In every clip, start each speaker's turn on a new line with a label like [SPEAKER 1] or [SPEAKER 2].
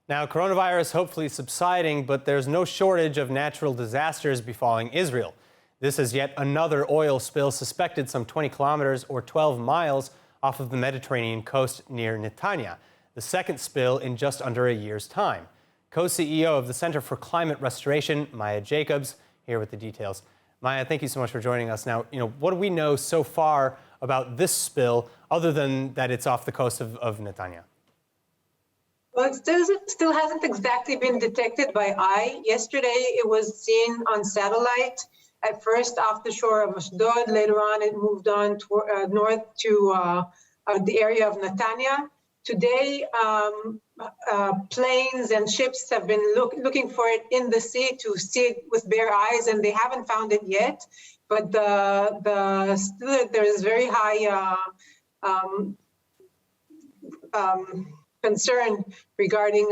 [SPEAKER 1] Now, coronavirus hopefully subsiding, but there's no shortage of natural disasters befalling Israel. This is yet another oil spill suspected some 20 kilometers or 12 miles off of the Mediterranean coast near Netanya, the second spill in just under a year's time. Co-CEO of the Center for Climate Restoration, Maya Jacobs, here with the details. Maya, thank you so much for joining us. Now, what do we know so far about this spill, other than that it's off the coast of Netanya?
[SPEAKER 2] Well, it still hasn't exactly been detected by eye. Yesterday, it was seen on satellite, at first off the shore of Ashdod. Later on, it moved on north to the area of Netanya. Today, planes and ships have been looking for it in the sea to see it with bare eyes, and they haven't found it yet. But still, there is very high concern regarding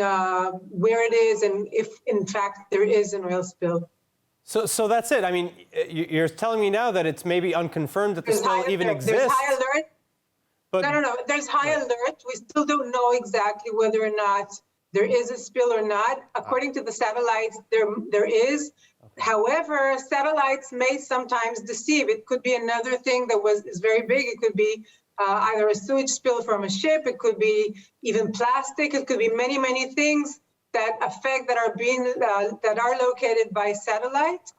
[SPEAKER 2] where it is and if, in fact, there is an oil spill.
[SPEAKER 1] So that's it. I mean, you're telling me now that it's maybe unconfirmed that the spill even exists.
[SPEAKER 2] There's high alert.
[SPEAKER 1] But,
[SPEAKER 2] no. There's high alert. We still don't know exactly whether or not there is a spill or not. According to the satellites, there is. Okay. However, satellites may sometimes deceive. It could be another thing that is very big. It could be either a sewage spill from a ship. It could be even plastic. It could be many, many things that are located by satellite.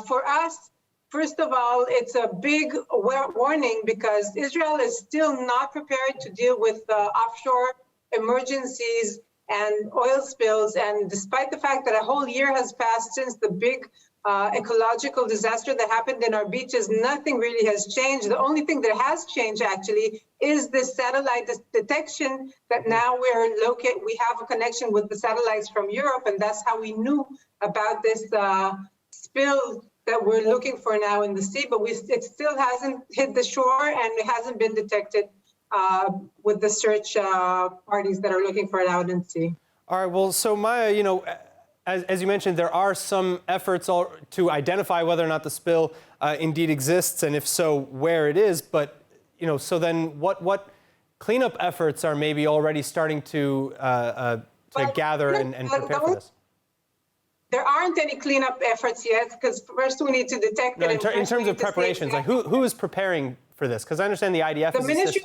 [SPEAKER 2] For us, first of all, it's a big warning because Israel is still not prepared to deal with offshore emergencies and oil spills. And despite the fact that a whole year has passed since the big ecological disaster that happened in our beaches, nothing really has changed. The only thing that has changed, actually, is this satellite detection that now we have a connection with the satellites from Europe, and that's how we knew about this spill that we're looking for now in the sea, but it still hasn't hit the shore, and it hasn't been detected with the search parties that are looking for it out in sea.
[SPEAKER 1] All right, well, so Maya, as you mentioned, there are some efforts to identify whether or not the spill indeed exists, and if so, where it is. But so then, what cleanup efforts are maybe already starting to gather and prepare for this?
[SPEAKER 2] There aren't any cleanup efforts yet, because first we need to detect it.
[SPEAKER 1] In terms of preparations, like who is preparing for this? Because I understand the IDF is assisting.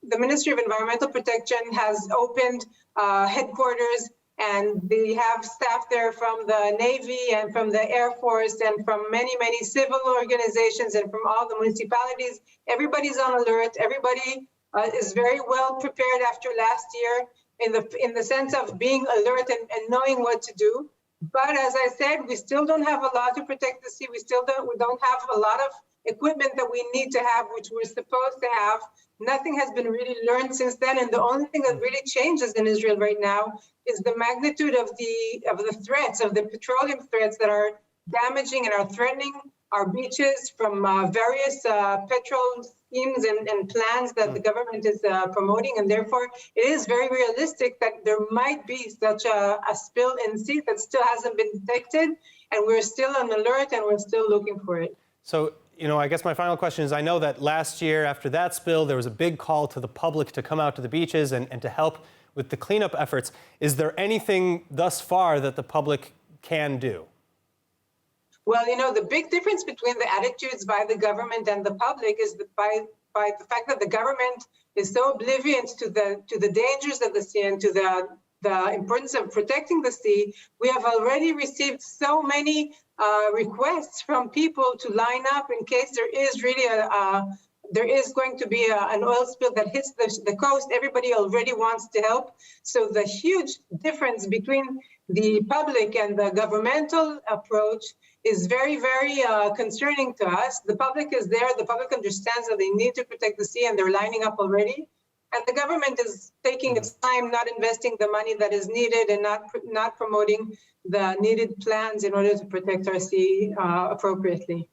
[SPEAKER 2] The Ministry of Environmental Protection has opened headquarters, and they have staff there from the Navy and from the Air Force and from many, many civil organizations and from all the municipalities. Everybody's on alert. Everybody is very well prepared after last year in the sense of being alert and knowing what to do. But as I said, we still don't have a lot to protect the sea. We don't have a lot of equipment that we need to have, which we're supposed to have. Nothing has been really learned since then, and the only thing that really changes in Israel right now is the magnitude of the threats, of the petroleum threats that are damaging and are threatening our beaches from various petrol schemes and plans that the government is promoting, and therefore it is very realistic that there might be such a spill in the sea that still hasn't been detected, and we're still on alert and we're still looking for it.
[SPEAKER 1] So, I guess my final question is, I know that last year after that spill, there was a big call to the public to come out to the beaches and to help with the cleanup efforts. Is there anything thus far that the public can do?
[SPEAKER 2] Well, the big difference between the attitudes by the government and the public is that by the fact that the government is so oblivious to the dangers of the sea and to the importance of protecting the sea. We have already received so many requests from people to line up in case there is really there is going to be an oil spill that hits the coast. Everybody already wants to help. So the huge difference between the public and the governmental approach is very, very concerning to us. The public is there. The public understands that they need to protect the sea, and they're lining up already. And the government is taking its time, not investing the money that is needed and not promoting the needed plans in order to protect our sea appropriately.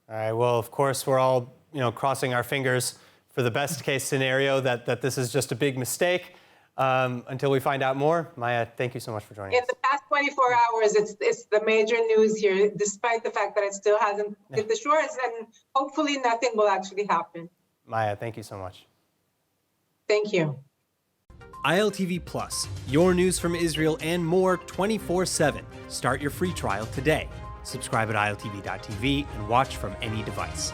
[SPEAKER 1] All right. Well, of course, we're all crossing our fingers for the best case scenario that this is just a big mistake. Until we find out more, Maya, thank you so much for joining us.
[SPEAKER 2] In the past 24 hours, it's the major news here, despite the fact that it still hasn't hit the shores, and hopefully nothing will actually happen.
[SPEAKER 1] Maya, thank you so much.
[SPEAKER 2] Thank you.
[SPEAKER 1] ILTV Plus, your news from Israel and more 24/7. Start your free trial today. Subscribe at iltv.tv and watch from any device.